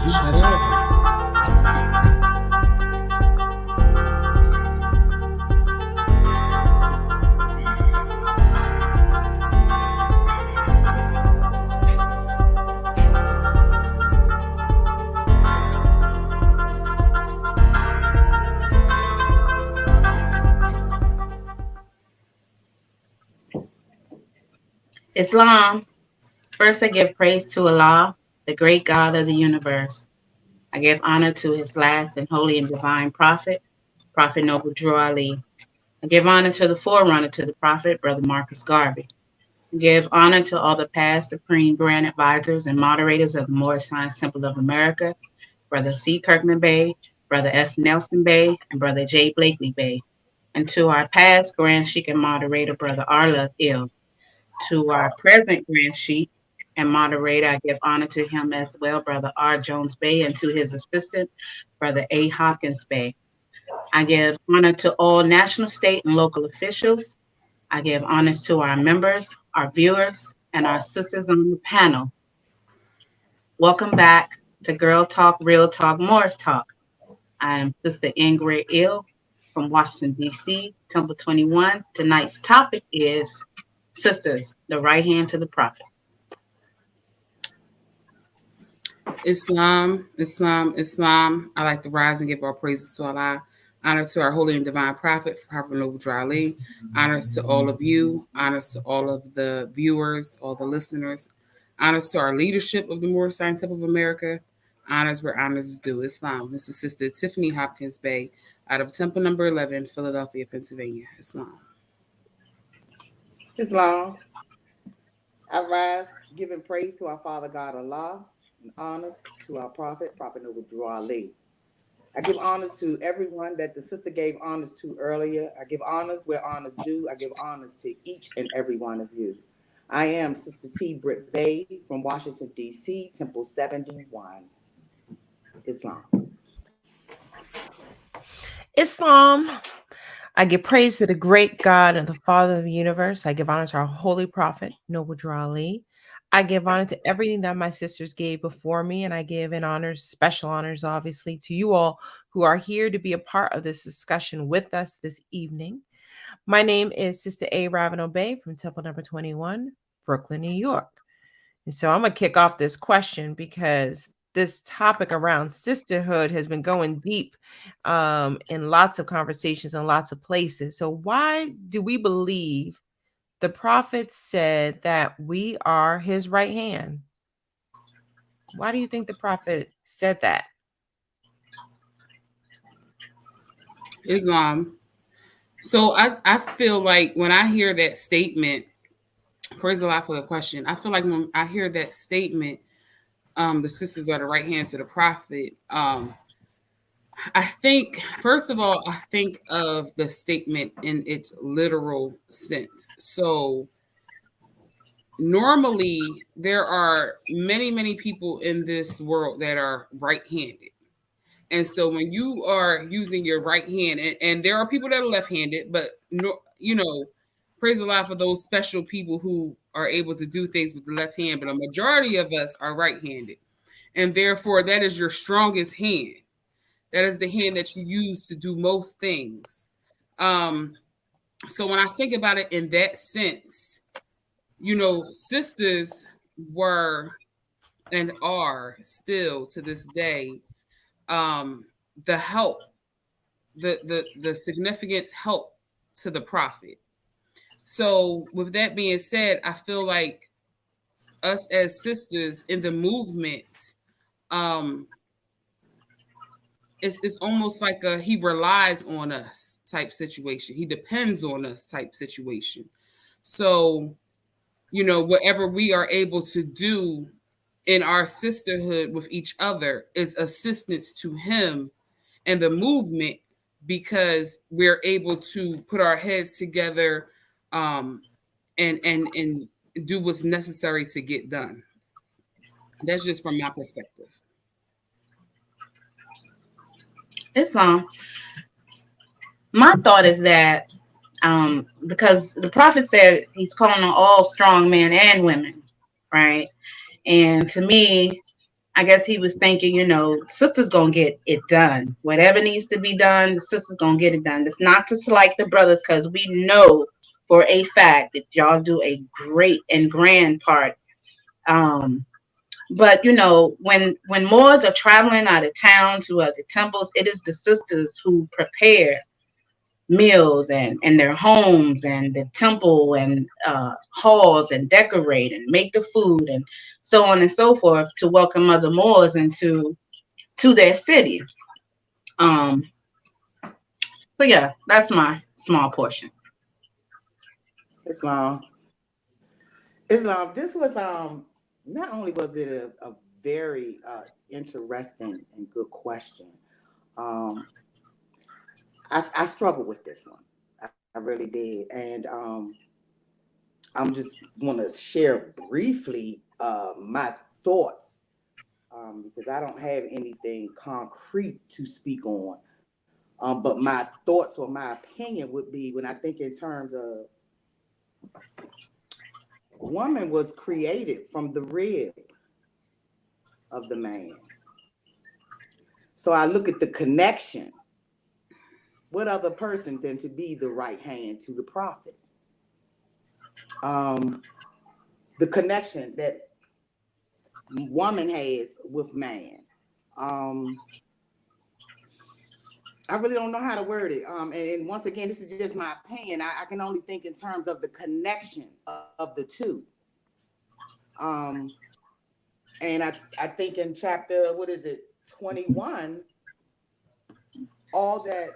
Shut up. Islam. First, I give praise to Allah, the great God of the universe. I give honor to his last and holy and divine prophet, Prophet Noble Drew Ali. I give honor to the forerunner to the prophet, Brother Marcus Garvey. I give honor to all the past supreme grand advisors and moderators of the Moorish Science Temple of America, Brother C. Kirkman Bey, Brother F. Nelson Bey, and Brother J. Blakely Bey, and to our past Grand Sheik and moderator, Brother Arla Ill. To our present Grand Sheik and moderator, I give honor to him as well, Brother R. Jones Bey, and to his assistant, Brother A. Hopkins Bey. I give honor to all national, state, and local officials. I give honors to our members, our viewers, and our sisters on the panel. Welcome back to Girl Talk, Real Talk, Morris Talk. I am Sister Ingrid Ill from Washington, D.C., Temple 21. Tonight's topic is Sisters, the right hand to the prophet. Islam, Islam, Islam. I like to rise and give all praises to Allah. Honors to our holy and divine prophet, Prophet Noble Drew Ali. Honors to all of you. Honors to all of the viewers, all the listeners. Honors to our leadership of the Moorish Science Temple of America. Honors where honors is due. Islam. This is Sister Tiffany Hopkins Bey out of Temple number 11, Philadelphia, Pennsylvania. Islam. Islam. I rise giving praise to our Father God Allah and honors to our prophet, Prophet Noble Drew Ali. I give honors to everyone that the sister gave honors to earlier. I give honors where honors due. I give honors to each and every one of you. I am Sister T. Britt Bay from Washington, D.C., Temple 71. Islam. Islam. I give praise to the great God and the Father of the universe. I give honor to our holy prophet, Noble Drew Ali. I give honor to everything that my sisters gave before me, and I give in honors, special honors, obviously, to you all who are here to be a part of this discussion with us this evening. My name is Sister A. Ravenel Bay from Temple number 21, Brooklyn, New York. And so I'm going to kick off this question because this topic around sisterhood has been going deep in lots of conversations and lots of places. So why do we believe the prophet said that we are his right hand? Why do you think the prophet said that? Islam. So I feel like when I hear that statement, praise Allah for the question. I feel like when I hear that statement, the sisters are the right hand to the prophet. I think, first of all, I think of the statement in its literal sense. So normally there are many, many people in this world that are right-handed. And so when you are using your right hand, and there are people that are left-handed, but no, praise Allah for those special people who are able to do things with the left hand, but a majority of us are right-handed. And therefore, that is your strongest hand. That is the hand that you use to do most things. So when I think about it in that sense, sisters were and are still to this day the help, the significance help to the prophet. So with that being said, I feel like us as sisters in the movement, it's almost like he relies on us type situation. He depends on us type situation. So, whatever we are able to do in our sisterhood with each other is assistance to him and the movement, because we're able to put our heads together and do what's necessary to get done. That's just from my perspective. Islam. My thought is that because the prophet said he's calling on all strong men and women, right? And to me, I guess he was thinking, sisters gonna get it done. Whatever needs to be done, the sisters gonna get it done. It's not to slight the brothers, because we know for a fact that y'all do a great and grand part. But when Moors are traveling out of town to the temples, it is the sisters who prepare meals and their homes and the temple and halls, and decorate and make the food and so on and so forth, to welcome other Moors into their city. But yeah, that's my small portion. Islam. This was not only was it a very interesting and good question. I struggled with this one. I really did, and I'm just want to share briefly my thoughts, because I don't have anything concrete to speak on. But my thoughts or my opinion would be, when I think in terms of, woman was created from the rib of the man. So I look at the connection. What other person than to be the right hand to the prophet? The connection that woman has with man. I really don't know how to word it. And once again, this is just my opinion. I can only think in terms of the connection of the two. And I think in chapter, 21, all that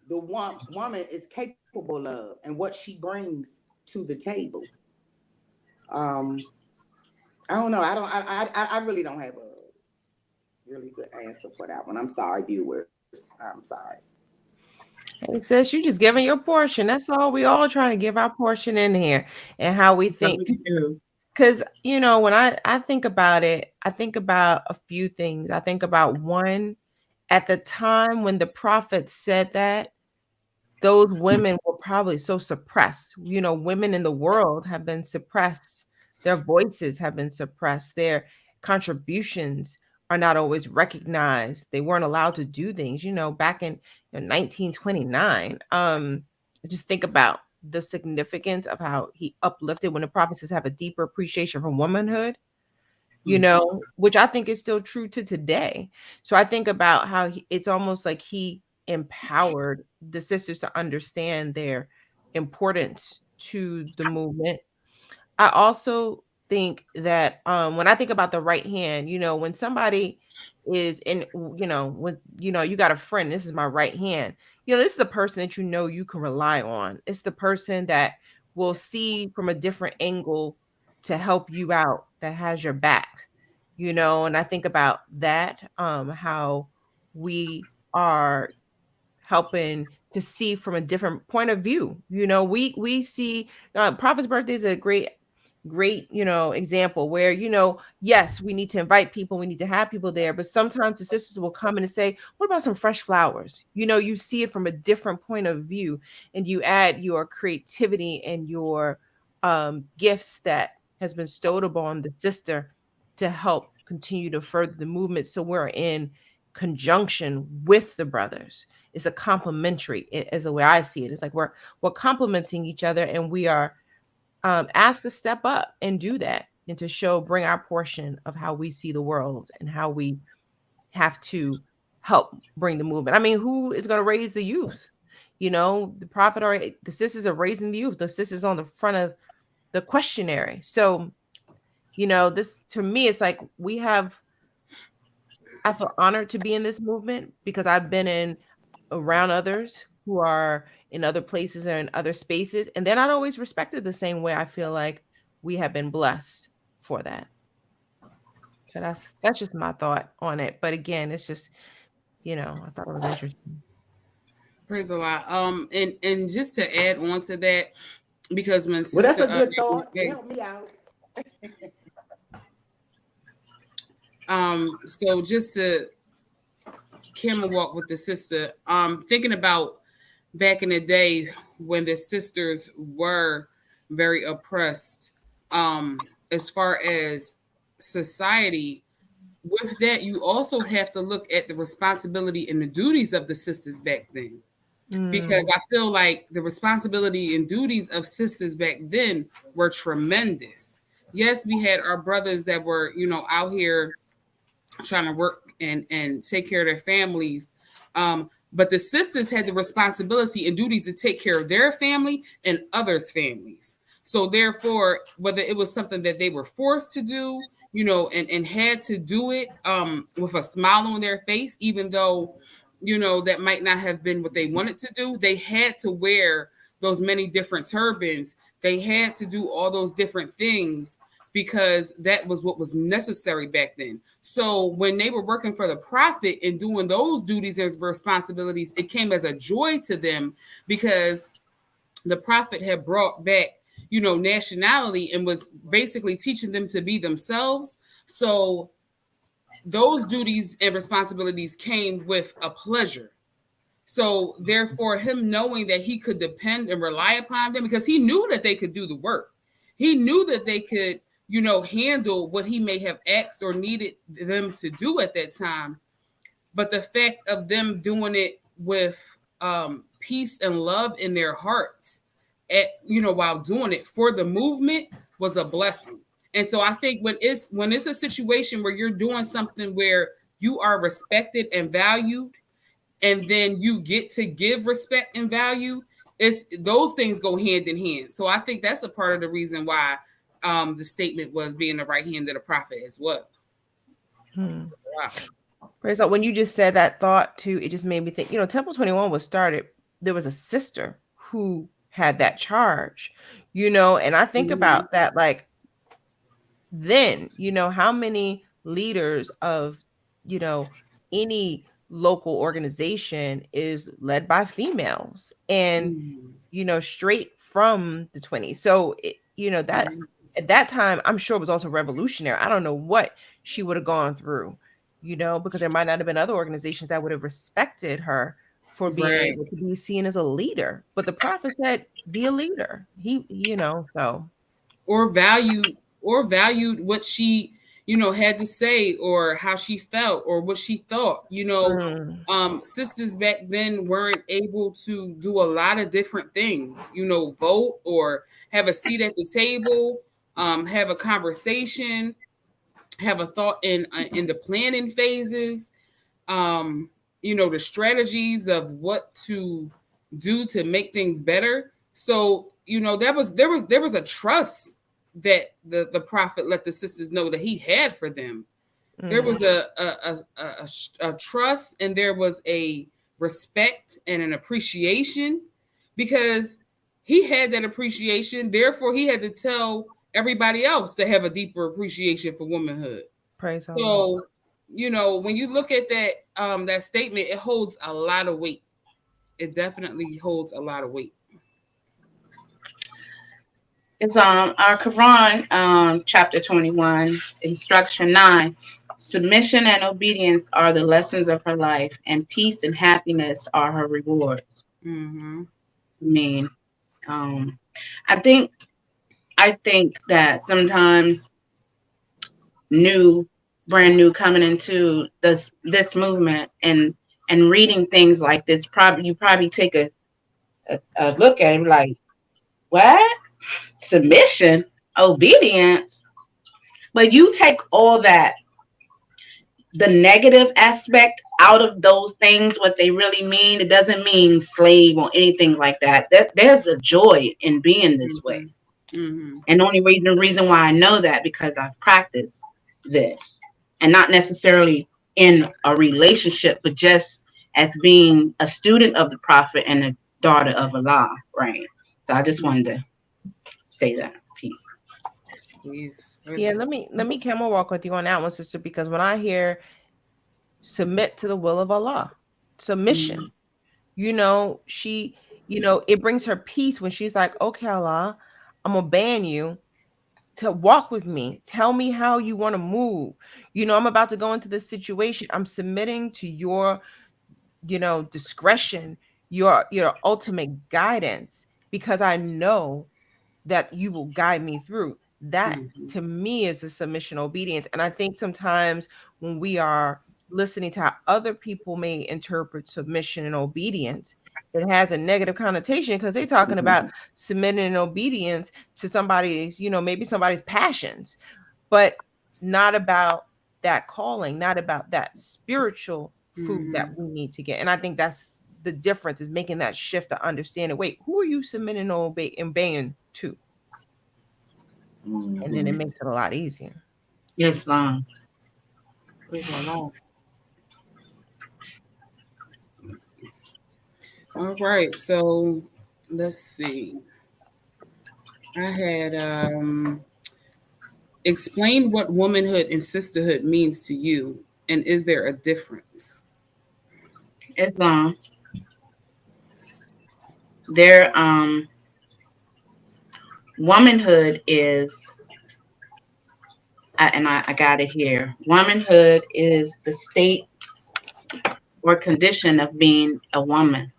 the woman is capable of and what she brings to the table. I don't know. I really don't have a really good answer for that one. I'm sorry, viewers. I'm sorry. It says you just giving your portion. That's all. We all trying to give our portion in here and how we think. Because, when I think about it, I think about a few things. I think about one, at the time when the prophet said that, those women were probably so suppressed. Women in the world have been suppressed. Their voices have been suppressed. Their contributions are not always recognized. They weren't allowed to do things, back in 1929. Just think about the significance of how he uplifted when the prophets have a deeper appreciation for womanhood, which I think is still true to today. So I think about how it's almost like he empowered the sisters to understand their importance to the movement. I also think that when I think about the right hand, when somebody is in, when you got a friend, this is my right hand, this is the person that you can rely on. It's the person that will see from a different angle to help you out, that has your back, and I think about that, how we are helping to see from a different point of view. We see Prophet's birthday is a great example where, yes, we need to invite people, we need to have people there, but sometimes the sisters will come in and say, what about some fresh flowers? You see it from a different point of view, and you add your creativity and your gifts that has been bestowed upon the sister to help continue to further the movement. So we're in conjunction with the brothers. It's a complementary, as the way I see it. It's like we're complementing each other, and we are asked to step up and do that, and to bring our portion of how we see the world and how we have to help bring the movement. I mean, who is going to raise the youth? The prophet or the sisters are raising the youth. The sisters on the front of the questionnaire. So, this, to me, it's like I feel honored to be in this movement, because I've been around others who are in other places or in other spaces, and they're not always respected the same way. I feel like we have been blessed for that. So that's just my thought on it. But again, it's just, I thought it was interesting. Praise a lot. And just to add on to that, because when that's a good thought. Help me out. So just to camel walk with the sister, thinking about back in the day when the sisters were very oppressed, as far as society, with that, you also have to look at the responsibility and the duties of the sisters back then. Because I feel like the responsibility and duties of sisters back then were tremendous. Yes, we had our brothers that were, out here trying to work and take care of their families. But the sisters had the responsibility and duties to take care of their family and others' families. So therefore, whether it was something that they were forced to do, and had to do it with a smile on their face, even though, that might not have been what they wanted to do, they had to wear those many different turbans. They had to do all those different things because that was what was necessary back then. So when they were working for the prophet and doing those duties and responsibilities, it came as a joy to them because the prophet had brought back, nationality and was basically teaching them to be themselves. So those duties and responsibilities came with a pleasure. So therefore, him knowing that he could depend and rely upon them because he knew that they could do the work. He knew that they could, handle what he may have asked or needed them to do at that time. But the fact of them doing it with peace and love in their hearts, while doing it for the movement was a blessing. And so I think when it's a situation where you're doing something where you are respected and valued, and then you get to give respect and value, it's those things go hand in hand. So I think that's a part of the reason why the statement was being the right hand of the prophet as well. Wow. Praise God. When you just said that thought too, it just made me think, Temple 21 was started. There was a sister who had that charge, and I think about that, like, then, how many leaders of, any local organization is led by females and, straight from the 20s. So, that at that time, I'm sure it was also revolutionary. I don't know what she would have gone through, because there might not have been other organizations that would have respected her for being able to be seen as a leader. But the prophet said, be a leader. He, so. Or valued what she, had to say or how she felt or what she thought, sisters back then weren't able to do a lot of different things, vote or have a seat at the table, have a conversation, have a thought in the planning phases, the strategies of what to do to make things better. So, there was a trust that the prophet let the sisters know that he had for them. There was a trust, and there was a respect and an appreciation because he had that appreciation. Therefore, he had to tell everybody else to have a deeper appreciation for womanhood. Praise so, God. When you look at that that statement, it holds a lot of weight. It definitely holds a lot of weight. It's our Quran, chapter 21, instruction 9. Submission and obedience are the lessons of her life, and peace and happiness are her rewards. Mm-hmm. I mean, I think that sometimes brand new coming into this movement and reading things like this, you probably take a look at it like, what? Submission, obedience. But you take all that, the negative aspect out of those things, what they really mean. It doesn't mean slave or anything like that. There's a joy in being this way. Mm-hmm. And the reason why I know that because I've practiced this, and not necessarily in a relationship, but just as being a student of the prophet and a daughter of Allah, right? So I just wanted to say that. Peace. Please. Yeah, let me camel walk with you on that one, sister, because when I hear submit to the will of Allah, submission, she, it brings her peace when she's like, okay, Allah, I'm obeying you to walk with me. Tell me how you want to move. I'm about to go into this situation. I'm submitting to your, discretion, your ultimate guidance, because I know that you will guide me through. That to me is a submission obedience. And I think sometimes when we are listening to how other people may interpret submission and obedience, it has a negative connotation because they're talking about submitting and obedience to somebody's, maybe somebody's passions, but not about that calling, not about that spiritual food that we need to get. And I think that's the difference, is making that shift to understand it. Wait, who are you submitting and obeying to? And then it makes it a lot easier. Islam. Praise Allah. All right, so let's see. I had explain what womanhood and sisterhood means to you, and is there a difference? Islam. Their womanhood is, I got it here. Womanhood is the state or condition of being a woman.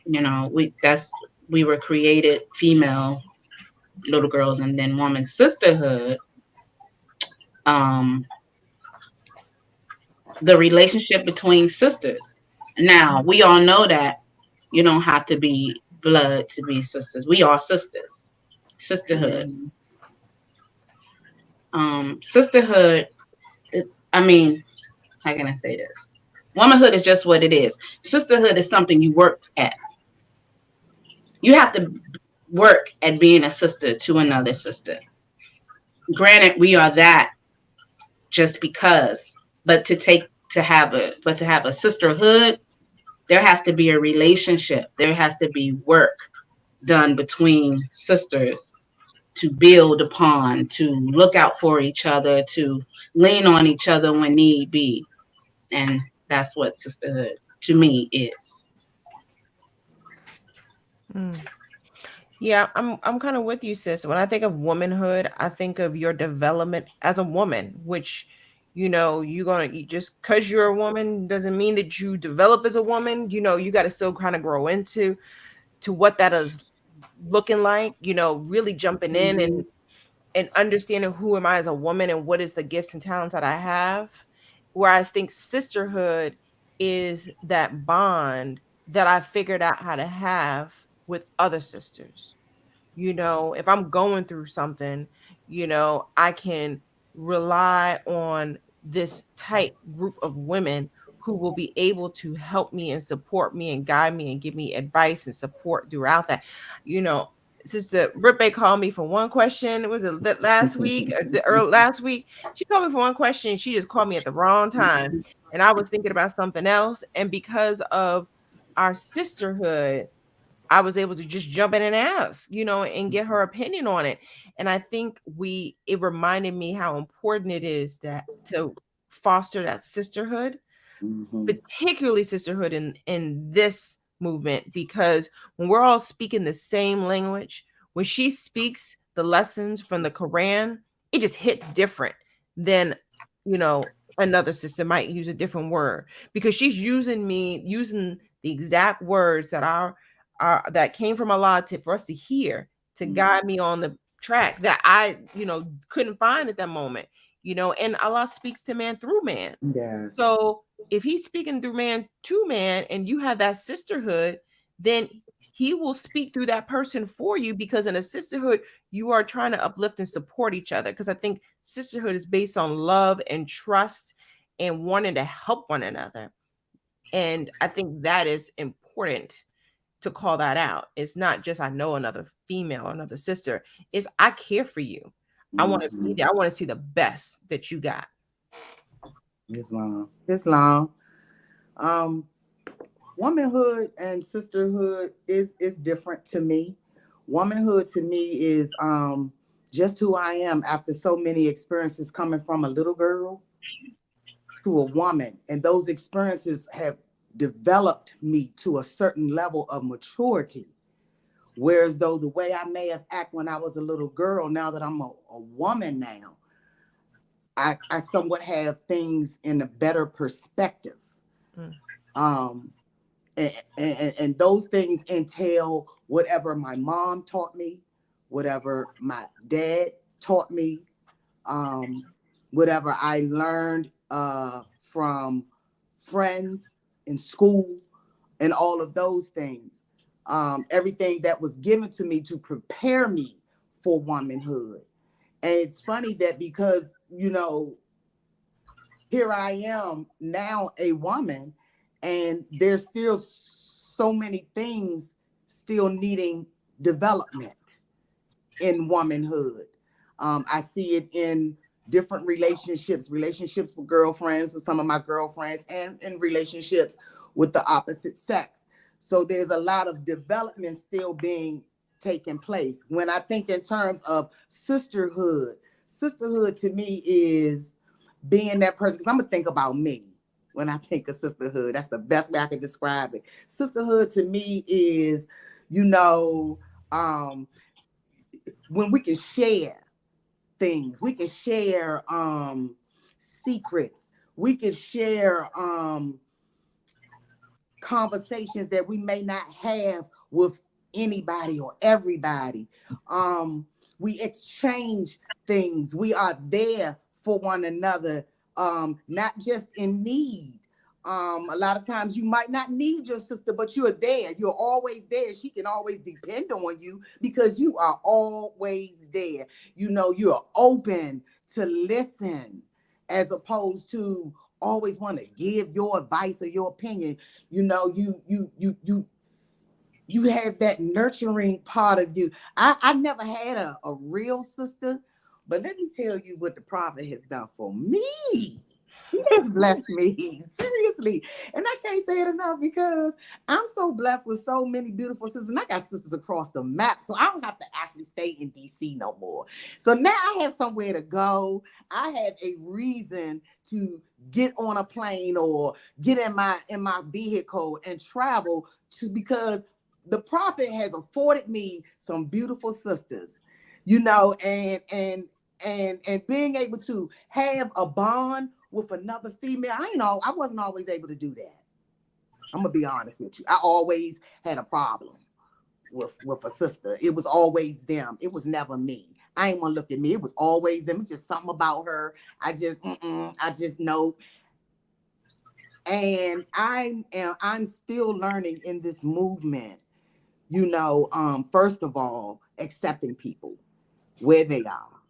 We were created female, little girls, and then woman. Sisterhood, the relationship between sisters. Now, we all know that you don't have to be blood to be sisters. We are sisters. Sisterhood. Sisterhood, how can I say this? Womanhood is just what it is. Sisterhood is something you work at. You have to work at being a sister to another sister. Granted, we are that just because, but to have a sisterhood, there has to be a relationship. There has to be work done between sisters to build upon, to look out for each other, to lean on each other when need be. And that's what sisterhood to me is. Yeah, I'm kind of with you, sis. When I think of womanhood, I think of your development as a woman, which just because you're a woman doesn't mean that you develop as a woman. You got to still kind of grow into what that is looking like. Really jumping in and understanding who am I as a woman and what is the gifts and talents that I have. Whereas I think sisterhood is that bond that I figured out how to have with other sisters. If I'm going through something, I can rely on this tight group of women who will be able to help me and support me and guide me and give me advice and support throughout that. Sister Rippe called me for one question. Was it last week? Last week, she called me for one question. She just called me at the wrong time, and I was thinking about something else. And because of our sisterhood, I was able to just jump in and ask, and get her opinion on it. And I think it reminded me how important it is to foster that sisterhood, particularly sisterhood in this movement, because when we're all speaking the same language, when she speaks the lessons from the Quran, it just hits different than, another sister might use a different word, because she's using the exact words that that came from Allah for us to hear, to guide me on the track that I, couldn't find at that moment, and Allah speaks to man through man. Yes. So if he's speaking through man to man and you have that sisterhood, then he will speak through that person for you, because in a sisterhood, you are trying to uplift and support each other. Because I think sisterhood is based on love and trust and wanting to help one another. And I think that is important to call that out. It's not just I know another female, another sister. It's I care for you. I want to be there. I want to see the best that you got. Islam. Womanhood and sisterhood is different to me. Womanhood to me is just who I am after so many experiences, coming from a little girl to a woman. And those experiences have developed me to a certain level of maturity. Whereas though the way I may have acted when I was a little girl, now that I'm a woman now, I somewhat have things in a better perspective. And those things entail whatever my mom taught me, whatever my dad taught me, whatever I learned from friends in school and all of those things, everything that was given to me to prepare me for womanhood. And it's funny that because, here I am now a woman, and there's still so many things still needing development in womanhood. I see it in different relationships with girlfriends, with some of my girlfriends, and in relationships with the opposite sex. So there's a lot of development still being taken place. When I think in terms of sisterhood to me is being that person, because I'm gonna think about me when I think of sisterhood. That's the best way I can describe it. Sisterhood to me is, when we can share things, we can share secrets, we can share conversations that we may not have with anybody or everybody. We exchange things. We are there for one another, not just in need. A lot of times you might not need your sister, but you're there. You're always there. She can always depend on you because you are always there. You're open to listen as opposed to always want to give your advice or your opinion. You have that nurturing part of you. I never had a real sister, but let me tell you what the prophet has done for me. He has blessed me, seriously. And I can't say it enough because I'm so blessed with so many beautiful sisters. And I got sisters across the map, so I don't have to actually stay in DC no more. So now I have somewhere to go. I have a reason to get on a plane or get in my vehicle and travel because the prophet has afforded me some beautiful sisters, and being able to have a bond with another female. I wasn't always able to do that. I'm gonna be honest with you. I always had a problem with a sister. It was always them. It was never me. I ain't want to look at me. It was always them. It's just something about her. I just know. And I'm still learning in this movement. First of all, accepting people where they are,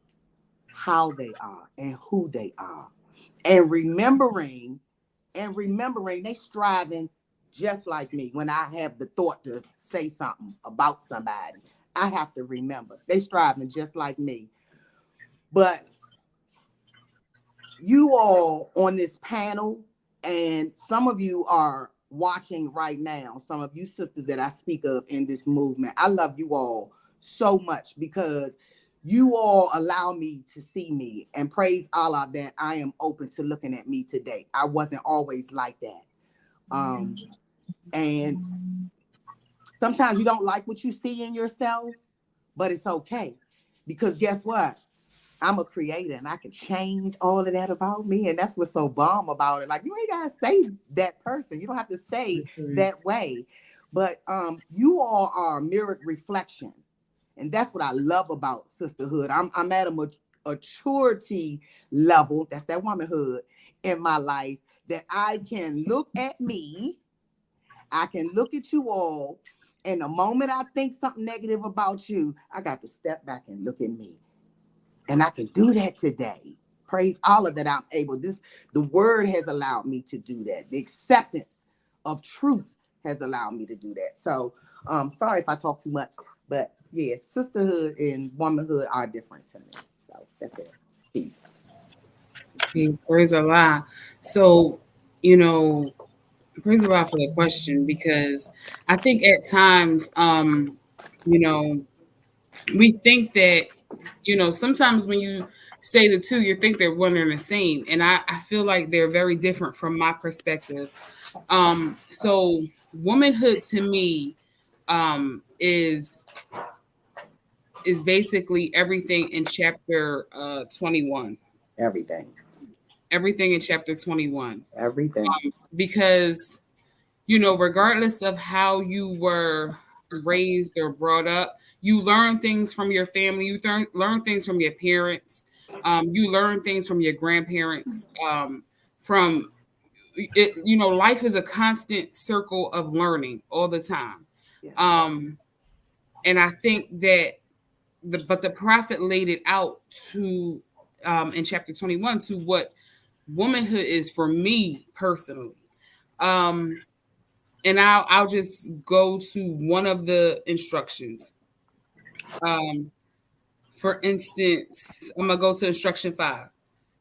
how they are, and who they are. And remembering they striving just like me. When I have the thought to say something about somebody, I have to remember they striving just like me. But you all on this panel, and some of you are watching right now, some of you sisters that I speak of in this movement, I love you all so much because you all allow me to see me, and praise Allah that I am open to looking at me today. I wasn't always like that. And sometimes you don't like what you see in yourself, but it's okay. Because guess what? I'm a creator and I can change all of that about me. And that's what's so bomb about it. Like, you ain't gotta stay that person. You don't have to stay that way. But you all are a mirrored reflection. And that's what I love about sisterhood. I'm at a maturity level, that's that womanhood in my life, that I can look at me, I can look at you all, and the moment I think something negative about you, I got to step back and look at me. And I can do that today. Praise Allah that I'm able. The word has allowed me to do that. The acceptance of truth has allowed me to do that. So sorry if I talk too much, but yeah, sisterhood and womanhood are different to me. So that's it. Peace. Peace. Praise Allah. So, praise Allah for the question, because I think at times, we think that, sometimes when you say the two, you think they're one and the same. And I feel like they're very different from my perspective. So womanhood to me is basically everything in chapter 21. Everything in chapter 21. Everything. Because, regardless of how you were raised or brought up. You learn things from your family. You learn things from your parents. You learn things from your grandparents. From it, life is a constant circle of learning all the time. And I think that the prophet laid it out to in chapter 21 to what womanhood is for me personally. And I'll just go to one of the instructions. For instance, I'm gonna go to instruction 5.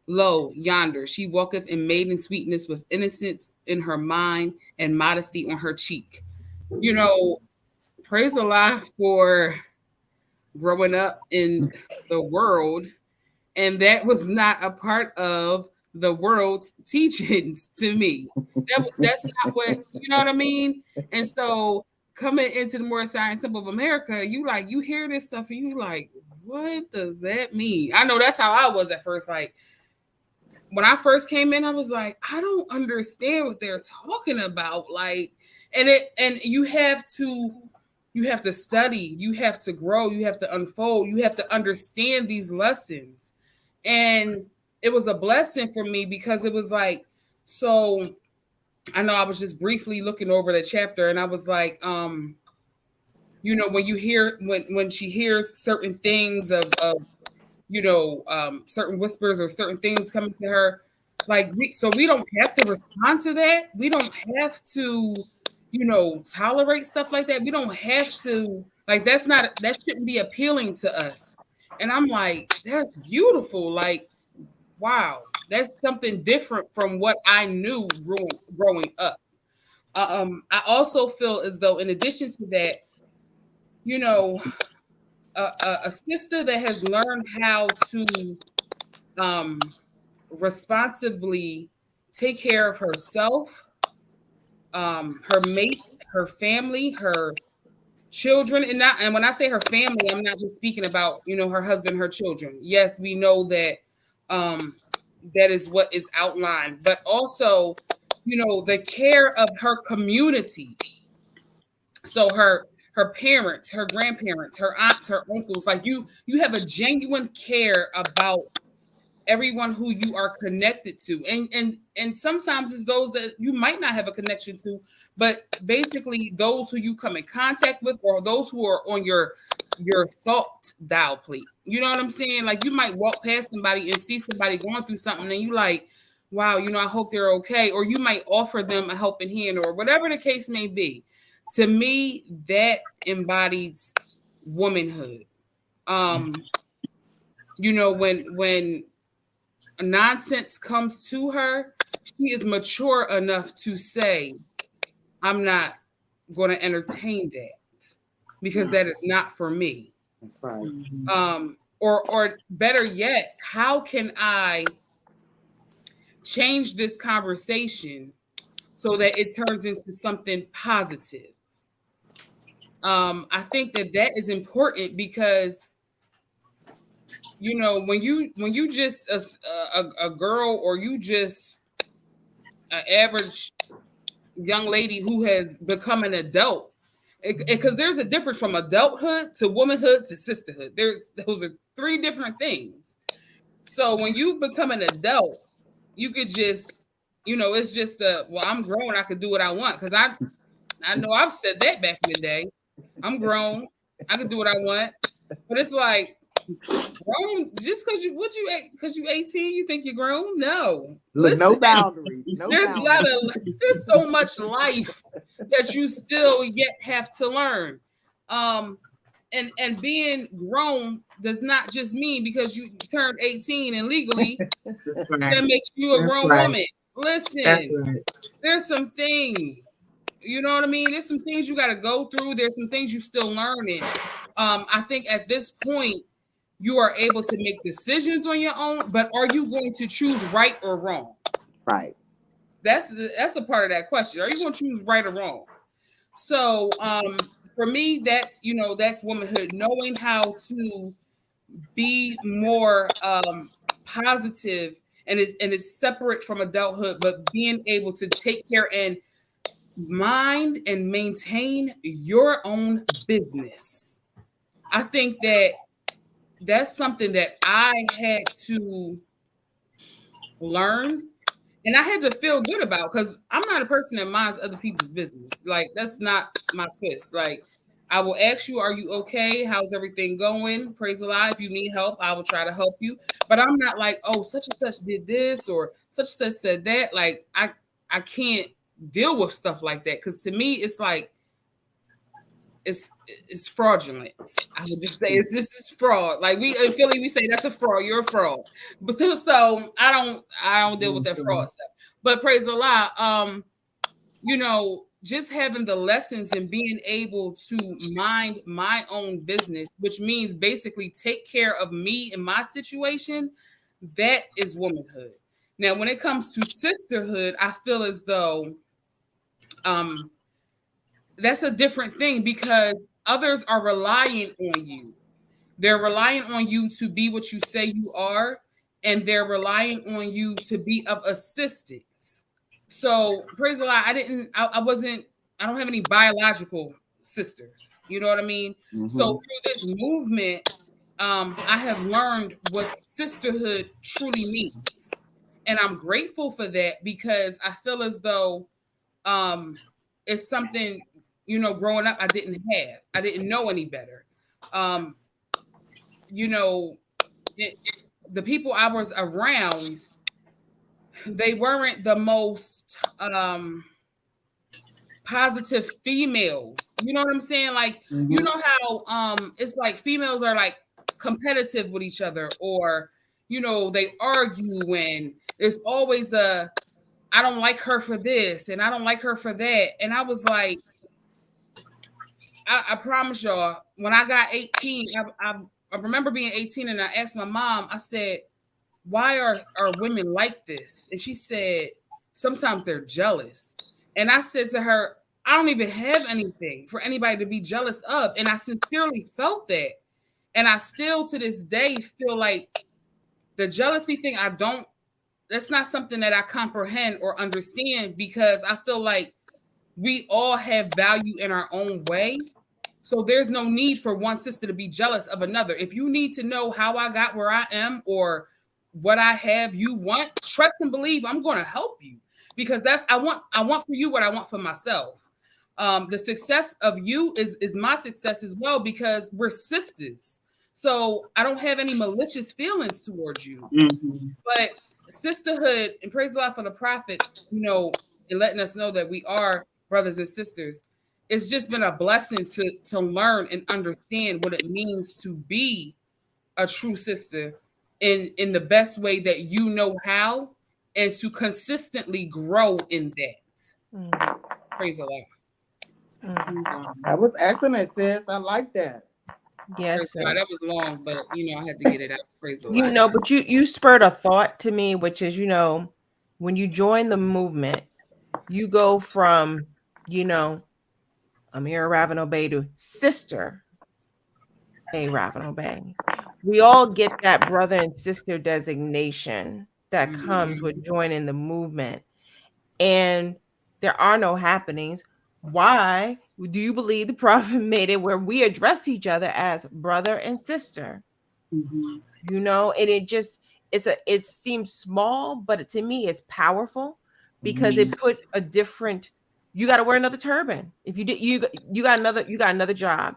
Lo, yonder she walketh in maiden sweetness, with innocence in her mind and modesty on her cheek. Praise Allah for growing up in the world, and that was not a part of the world's teachings to me. That's not what, you know what I mean? And so coming into the Moorish Temple of America, you hear this stuff and you like, what does that mean? I know that's how I was at first. Like, when I first came in, I was like, I don't understand what they're talking about. Like, and you have to study, you have to grow, you have to unfold, you have to understand these lessons. And it was a blessing for me because it was like, so I know I was just briefly looking over the chapter and I was like, when she hears certain things of certain whispers or certain things coming to her, like, we don't have to respond to that. We don't have to, tolerate stuff like that. We don't have to, like, that shouldn't be appealing to us. And I'm like, that's beautiful. Like, wow, that's something different from what I knew growing up. I also feel as though, in addition to that, a sister that has learned how to responsibly take care of herself, her mates, her family, her children, and when I say her family, I'm not just speaking about her husband, her children. Yes, we know that that is what is outlined, but also the care of her community. So her parents, her grandparents, her aunts, her uncles, like you have a genuine care about everyone who you are connected to. And sometimes it's those that you might not have a connection to, but basically those who you come in contact with, or those who are on your thought dial plate. You know what I'm saying? Like, you might walk past somebody and see somebody going through something and you like, wow, I hope they're okay. Or you might offer them a helping hand or whatever the case may be. To me, that embodies womanhood. When nonsense comes to her, she is mature enough to say, I'm not going to entertain that because that is not for me. That's right. Or better yet, how can I change this conversation so that it turns into something positive? I think that is important because when you just a girl, or you just an average young lady who has become an adult, because there's a difference from adulthood to womanhood to sisterhood. Those are 3 different things. So when you become an adult, you could just, it's just I'm grown, I could do what I want. Because I know I've said that back in the day. I'm grown, I can do what I want. But it's like, grown, just because you 18, you think you're grown? No. Listen, no boundaries. There's so much life that you still yet have to learn. And being grown does not just mean because you turned 18 and legally that makes you a grown woman. Listen, there's some things. You know what I mean? There's some things you got to go through. There's some things you still learning. I think at this point, you are able to make decisions on your own, but are you going to choose right or wrong? Right. That's a part of that question. Are you going to choose right or wrong? So for me, that's womanhood, knowing how to be more positive, and is separate from adulthood, but being able to take care and mind and maintain your own business. I think that that's something that I had to learn and I had to feel good about, because I'm not a person that minds other people's business. Like, that's not my twist. Like, I will ask you, are you okay? How's everything going? Praise the Lord. If you need help, I will try to help you. But I'm not like, oh, such and such did this or such and such said that. Like, I can't deal with stuff like that, because to me, it's like it's fraudulent. I would just say it's fraud. Like, we in Philly, we say that's a fraud. You're a fraud. But so I don't deal with that fraud stuff. But praise the Lord. Just having the lessons and being able to mind my own business, which means basically take care of me and my situation, that is womanhood. Now, when it comes to sisterhood, I feel as though that's a different thing, because others are relying on you. They're relying on you to be what you say you are, and they're relying on you to be of assistance. So praise the Lord, I don't have any biological sisters. You know what I mean? Mm-hmm. So through this movement, I have learned what sisterhood truly means. And I'm grateful for that, because I feel as though it's something, growing up, I didn't have. I didn't know any better. The people I was around, they weren't the most positive females. You know what I'm saying? Like, mm-hmm. You know how it's like females are like competitive with each other, or they argue, and it's always I don't like her for this and I don't like her for that. And I was like, I promise y'all, when I got 18, I remember being 18, and I asked my mom, I said, why are women like this? And she said, sometimes they're jealous. And I said to her, I don't even have anything for anybody to be jealous of. And I sincerely felt that. And I still to this day feel like the jealousy thing, that's not something that I comprehend or understand, because I feel like we all have value in our own way. So there's no need for one sister to be jealous of another. If you need to know how I got where I am or what I have you want, trust and believe I'm going to help you, because I want for you what I want for myself. The success of you is my success as well, because we're sisters. So I don't have any malicious feelings towards you. Mm-hmm. But sisterhood, and praise the Lord for the prophet, and letting us know that we are brothers and sisters. It's just been a blessing to learn and understand what it means to be a true sister in the best way that you know how, and to consistently grow in that. Mm. Praise the Lord. That was excellent, sis. I like that. Yes, that was long, but I had to get it out. Praise the Lord. But you spurred a thought to me, which is, when you join the movement, you go from, Amira Ravin-Obey to Sister A. Ravin-Obey. We all get that brother and sister designation that comes with joining the movement. And there are no happenings. Why do you believe the prophet made it where we address each other as brother and sister? Mm-hmm. And it seems small, but to me it's powerful, because it put a different. You got to wear another turban. If you did, you got another job.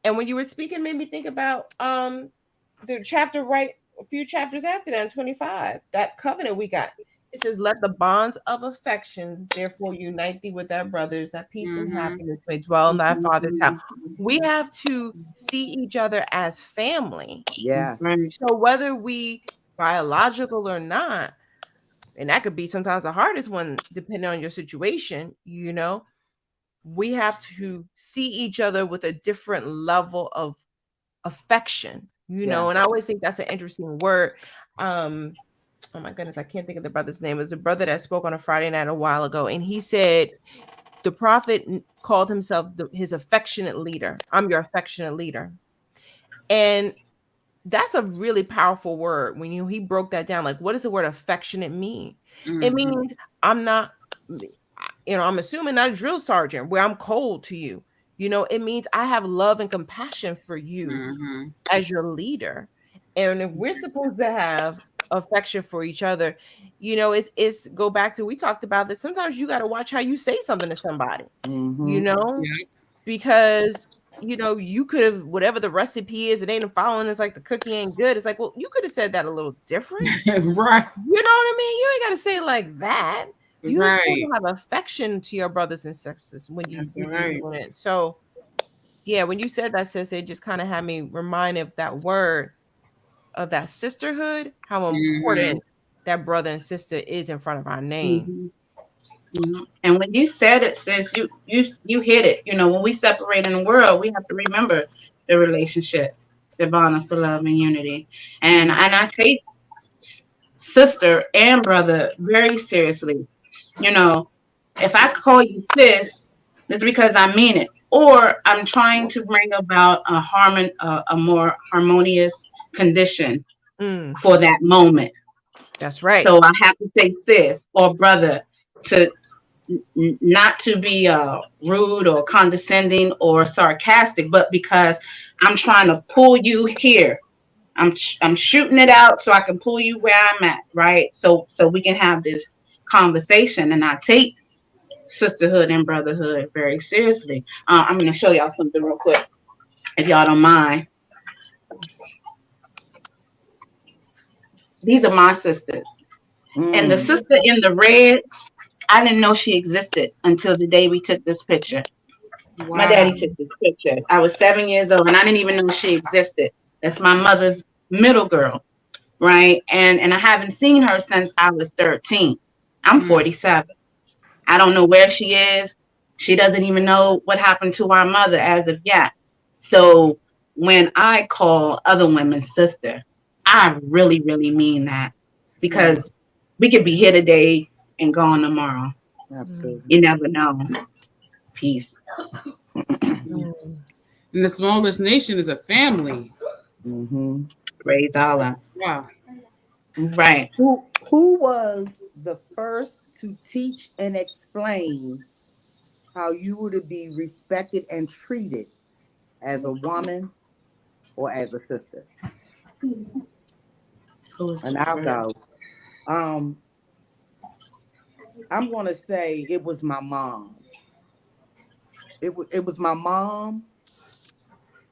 And when you were speaking, made me think about the chapter a few chapters after that, 25. That covenant we got. It says, "Let the bonds of affection therefore unite thee with thy brothers, that peace and happiness may dwell in thy father's house." We have to see each other as family. Yes. So whether we biological or not, and that could be sometimes the hardest one, depending on your situation, we have to see each other with a different level of affection, and I always think that's an interesting word. Oh my goodness, I can't think of the brother's name. It was a brother that spoke on a Friday night a while ago, and he said the prophet called himself his affectionate leader. I'm your affectionate leader. And that's a really powerful word. When he broke that down, like, what does the word affectionate mean? Mm-hmm. It means I'm assuming not a drill sergeant where I'm cold to you. It means I have love and compassion for you as your leader. And if we're supposed to have affection for each other, it's go back to, we talked about this. Sometimes you got to watch how you say something to somebody, because you could have, whatever the recipe is, it ain't following. It's like the cookie ain't good. It's like, well, you could have said that a little different. Right. You know what I mean? You ain't got to say it like that. You're Right. supposed to have affection to your brothers and sisters when you're right. doing it. So, yeah, when you said that, sis, it just kind of had me reminded of that word, of that sisterhood, how important that brother and sister is in front of our name. And when you said it, sis, you hit it. When we separate in the world, we have to remember the relationship that bonds us to love and unity. And I take sister and brother very seriously. If I call you sis, it's because I mean it, or I'm trying to bring about a more harmonious condition for that moment. That's right. So I have to say sis or brother to not to be rude or condescending or sarcastic, but because I'm trying to pull you here. I'm shooting it out so I can pull you where I'm at, right? So we can have this conversation, and I take sisterhood and brotherhood very seriously. I'm going to show y'all something real quick, if y'all don't mind. These are my sisters. And the sister in the red, I didn't know she existed until the day we took this picture. Wow. My daddy took this picture. I was 7 years old, and I didn't even know she existed. That's my mother's middle girl, right? And I haven't seen her since I was 13. I'm 47. I don't know where she is. She doesn't even know what happened to our mother as of yet. So when I call other women sister, I really, really mean that, because we could be here today and gone tomorrow. Absolutely. You never know. Peace. And the smallest nation is a family. Praise Allah. Wow. Right. Who was the first to teach and explain how you were to be respected and treated as a woman or as a sister? And I'll go. I'm gonna say it was my mom. It was my mom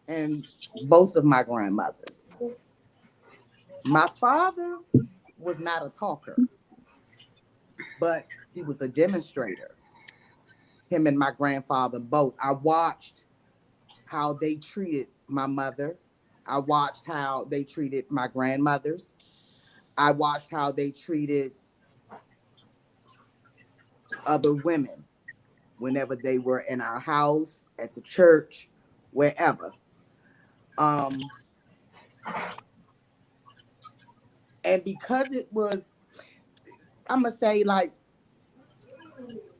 and both of my grandmothers. My father was not a talker, but he was a demonstrator. Him and my grandfather both. I watched how they treated my mother. I watched how they treated my grandmothers. I watched how they treated other women whenever they were in our house, at the church, wherever. And because it was, I'm gonna say, like,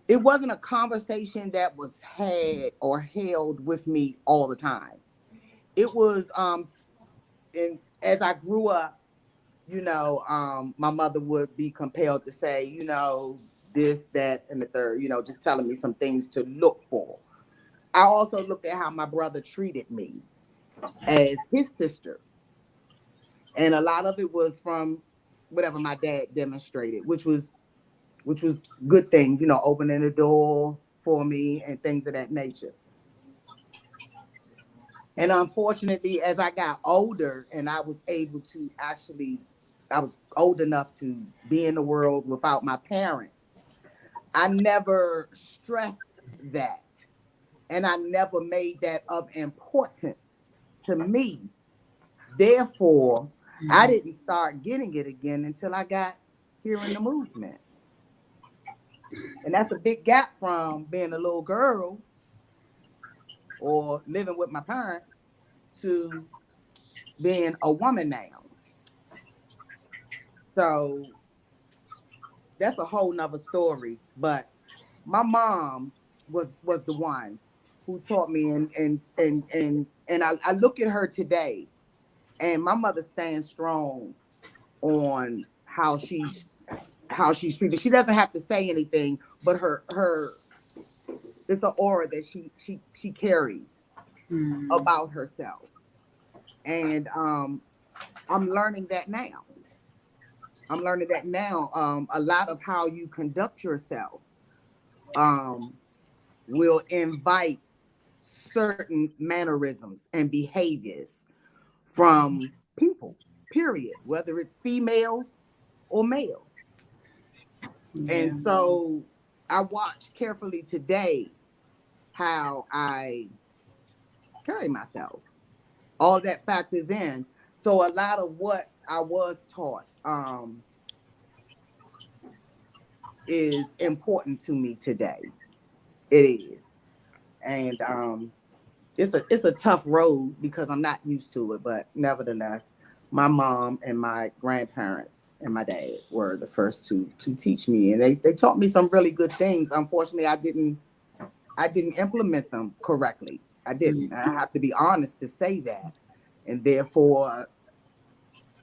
it wasn't a conversation that was had or held with me all the time. It was, and as I grew up, my mother would be compelled to say, this, that, and the third, just telling me some things to look for. I also looked at how my brother treated me as his sister. And a lot of it was from whatever my dad demonstrated, which was good things, opening the door for me and things of that nature. And unfortunately, as I got older and I was able to I was old enough to be in the world without my parents, I never stressed that. And I never made that of importance to me. Therefore, I didn't start getting it again until I got here in the movement. And that's a big gap from being a little girl or living with my parents to being a woman now. So that's a whole nother story. But my mom was the one who taught me, and I look at her today, and my mother stands strong on how she's treated. She doesn't have to say anything, but her it's an aura that she carries about herself. And I'm learning that now. A lot of how you conduct yourself will invite certain mannerisms and behaviors from people, period, whether it's females or males. And so I watched carefully today how I carry myself. All that factors in. So a lot of what I was taught is important to me today. It is. And it's a tough road because I'm not used to it, but nevertheless, my mom and my grandparents and my dad were the first to teach me, and they taught me some really good things. Unfortunately, I didn't implement them correctly. I didn't. I have to be honest to say that, and therefore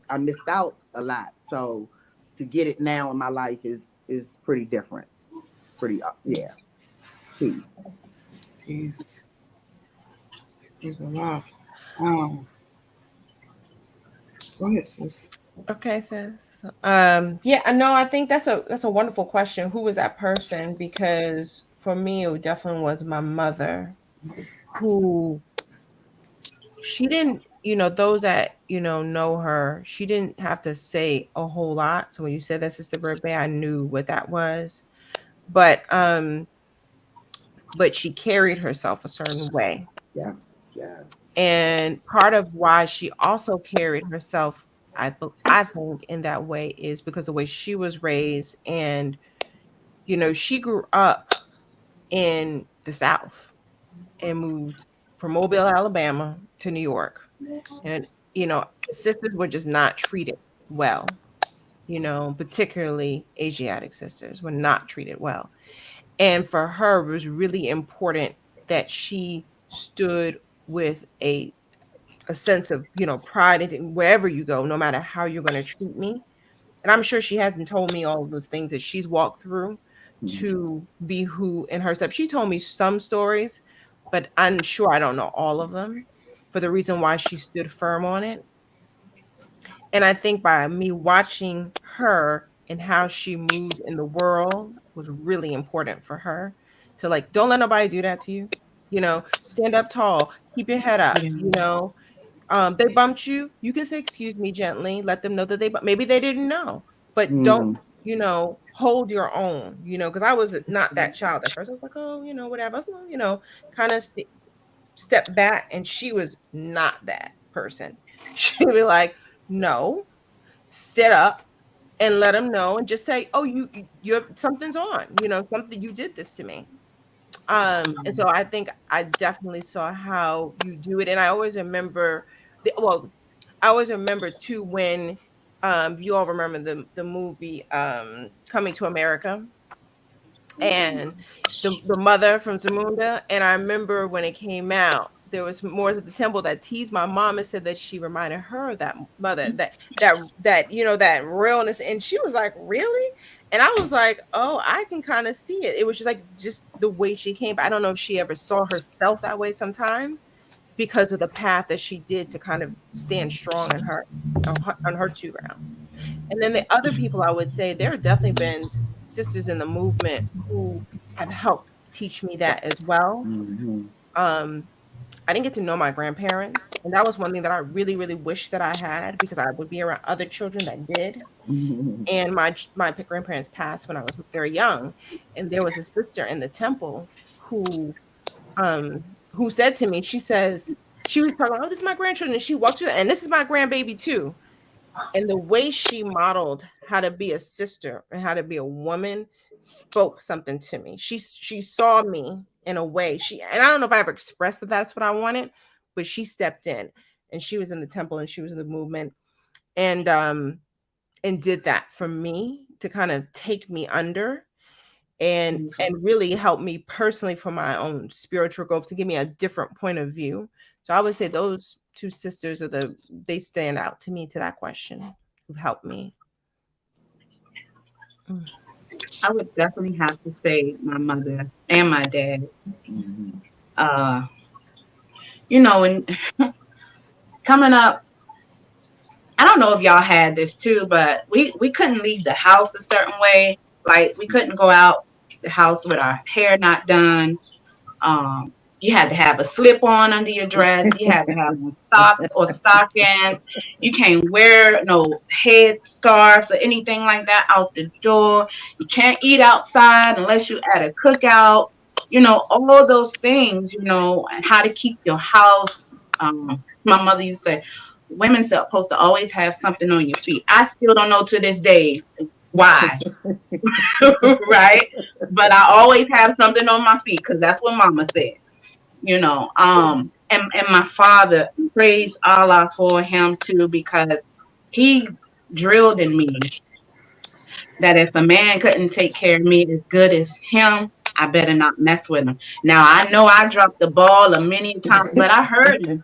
I missed out a lot. So to get it now in my life is pretty different. It's pretty yeah. Peace. Peace. Peace a lot. Go ahead, sis. Okay, sis. Yeah, no, I think that's a wonderful question. Who was that person? Because for me, it definitely was my mother, who she didn't, those that know her, she didn't have to say a whole lot. So when you said that, Sister Birthday, I knew what that was. But she carried herself a certain way. Yes. And part of why she also carried herself, I think, in that way is because the way she was raised. And, she grew up in the South and moved from Mobile, Alabama to New York. And, sisters were just not treated well, particularly Asiatic sisters were not treated well. And for her, it was really important that she stood with a sense of, pride in wherever you go, no matter how you're going to treat me. And I'm sure she hasn't told me all of those things that she's walked through to be who in herself. She told me some stories, but I'm sure I don't know all of them, for the reason why she stood firm on it. And I think by me watching her and how she moved in the world was really important for her to, like, don't let nobody do that to you. Stand up tall, keep your head up. They bumped you. You can say, "Excuse me," gently. Let them know that maybe they didn't know, but don't, hold your own. Because I was not that child at first. I was like, oh, whatever. Kind of step back, and she was not that person. She'd be like, "No, sit up and let them know, and just say, oh, you're something's on. Something, you did this to me." And so I think I definitely saw how you do it. And I always remember I always remember too when you all remember the movie Coming to America, and the mother from Zamunda. And I remember when it came out, there was Moors at the Temple that teased my mom and said that she reminded her of that mother, that realness. And she was like, really? And I was like, oh, I can kind of see it. It was just the way she came. I don't know if she ever saw herself that way sometimes, because of the path that she did to kind of stand strong on her two ground. And then the other people, I would say, there have definitely been sisters in the movement who have helped teach me that as well. I didn't get to know my grandparents, and that was one thing that I really, really wish that I had, because I would be around other children that did. And my grandparents passed when I was very young, and there was a sister in the temple who said to me, she says, she was talking, oh, this is my grandchildren, and she walked through, and this is my grandbaby too. And the way she modeled how to be a sister and how to be a woman spoke something to me. She saw me in a way, and I don't know if I ever expressed that that's what I wanted, but she stepped in, and she was in the temple, and she was in the movement, and did that for me to kind of take me under and really help me personally for my own spiritual growth, to give me a different point of view. So I would say those two sisters they stand out to me to that question, who've helped me. I would definitely have to say my mother and my dad. Mm-hmm. Uh, when coming up, I don't know if y'all had this too, but we couldn't leave the house a certain way. Like we couldn't go out the house with our hair not done. You had to have a slip on under your dress. You had to have on socks or stockings. You can't wear no head scarves or anything like that out the door. You can't eat outside unless you at a cookout. All those things, and how to keep your house. My mother used to say, women's supposed to always have something on your feet. I still don't know to this day why, right? But I always have something on my feet because that's what mama said. And my father, praise Allah for him too, because he drilled in me that if a man couldn't take care of me as good as him, I better not mess with him. Now I know I dropped the ball a many times, but I heard him.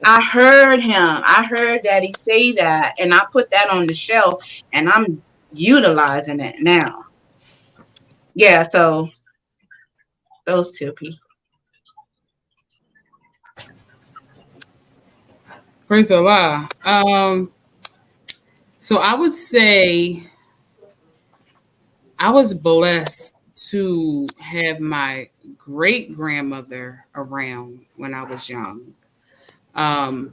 I heard Daddy say that, and I put that on the shelf, and I'm utilizing it now. Yeah, so those two people. Praise Allah. So I would say I was blessed to have my great grandmother around when I was young. And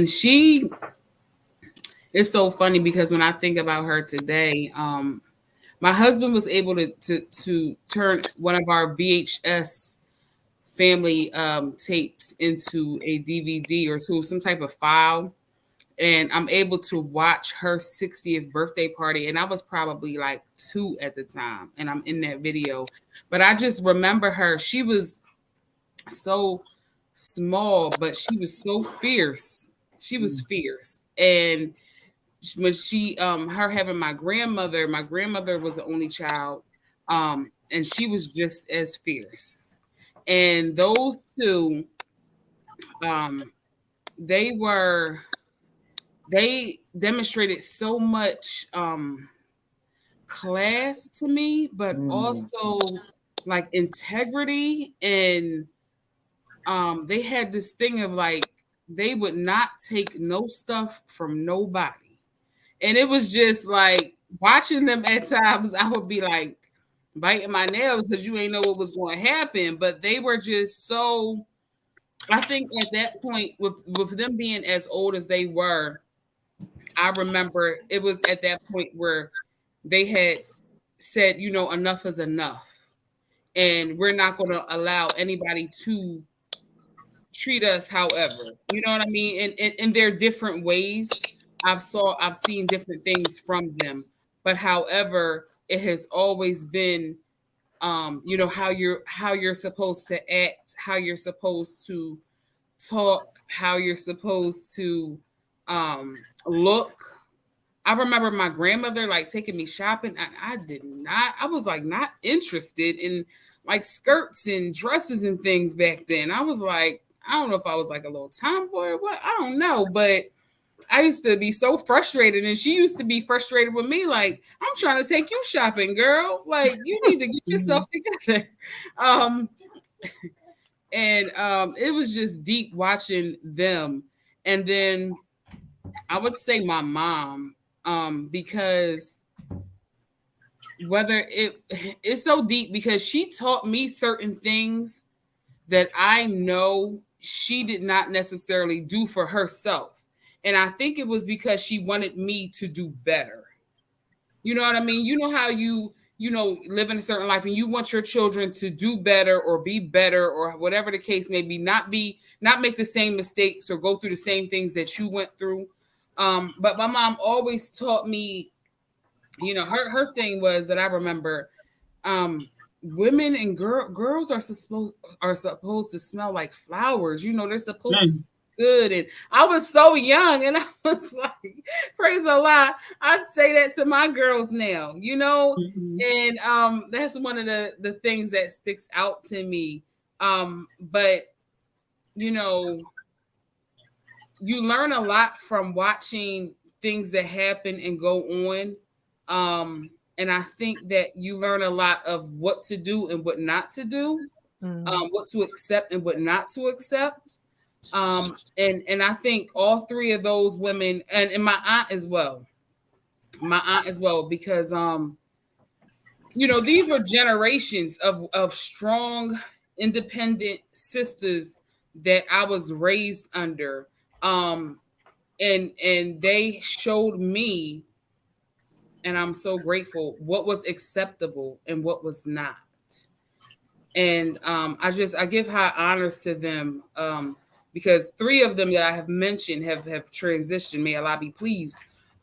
she is so funny because when I think about her today, my husband was able to turn one of our VHS family tapes into a DVD or to some type of file. And I'm able to watch her 60th birthday party. And I was probably like 2 at the time. And I'm in that video. But I just remember her. She was so small, but she was so fierce. She was fierce. And when her having my grandmother was the only child. And she was just as fierce. And those two, they demonstrated so much class to me, but also like integrity. And they had this thing of like they would not take no stuff from nobody. And it was just like watching them at times, I would be like biting my nails because you ain't know what was going to happen. But they were just so, I think at that point, with them being as old as they were, I remember it was at that point where they had said, enough is enough. And we're not going to allow anybody to treat us however. You know what I mean? And in their different ways. I've seen different things from them. But however, it has always been how you're supposed to act, how you're supposed to talk, how you're supposed to look. I remember my grandmother like taking me shopping. I was like not interested in like skirts and dresses and things back then. I was like, I don't know if I was like a little tomboy or what. I don't know, but I used to be so frustrated, and she used to be frustrated with me. Like, I'm trying to take you shopping, girl. Like, you need to get yourself together. It was just deep watching them. And then I would say my mom, because it's so deep because she taught me certain things that I know she did not necessarily do for herself. And I think it was because she wanted me to do better. You know what I mean? You know how you live in a certain life and you want your children to do better or be better or whatever the case may be, not make the same mistakes or go through the same things that you went through. But my mom always taught me, her thing was that I remember, women and girls are supposed to smell like flowers. They're supposed to smell good. And I was so young, and I was like, praise Allah. I'd say that to my girls now, and that's one of the things that sticks out to me. But you learn a lot from watching things that happen and go on. And I think that you learn a lot of what to do and what not to do, what to accept and what not to accept. And I think all three of those women, and my aunt as well, because these were generations of strong, independent sisters that I was raised under. And they showed me, and I'm so grateful, what was acceptable and what was not. And I give high honors to them, because three of them that I have mentioned have transitioned. May Allah be pleased.